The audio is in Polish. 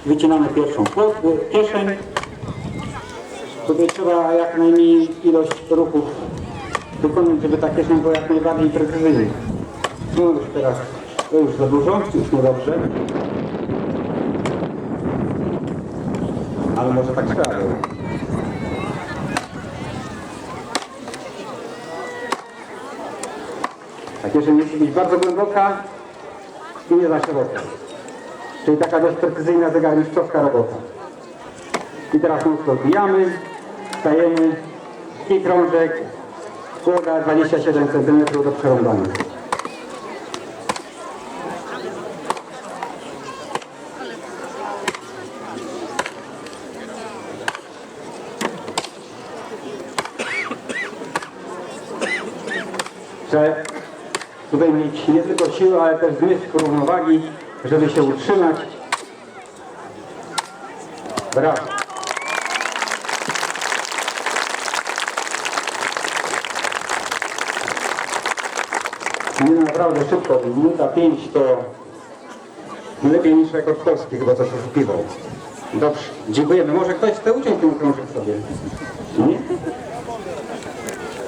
wycinamy pierwszą kieszeń. Tutaj trzeba jak najmniej ilość ruchów wykonać, żeby ta kieszeń była jak najbardziej precyzyjna. No już teraz to już za dużo, już niedobrze. Ale może tak trzeba było. Ta kieszeń musi być bardzo głęboka i nie za szeroka. Czyli taka dość precyzyjna zegarmistrzowska robota. I teraz mocno odbijamy, stajemy, i krążek, kłoda 27 cm do przerąbania. Trzeba tutaj mieć nie tylko siłę, ale też zmysł równowagi, żeby się utrzymać. Brawo. Nie naprawdę szybko, minuta 5 to lepiej niż rekord polski, chyba coś oszukiwał. Dobrze, dziękujemy. Może ktoś chce uciąć ten krążek sobie? Nie?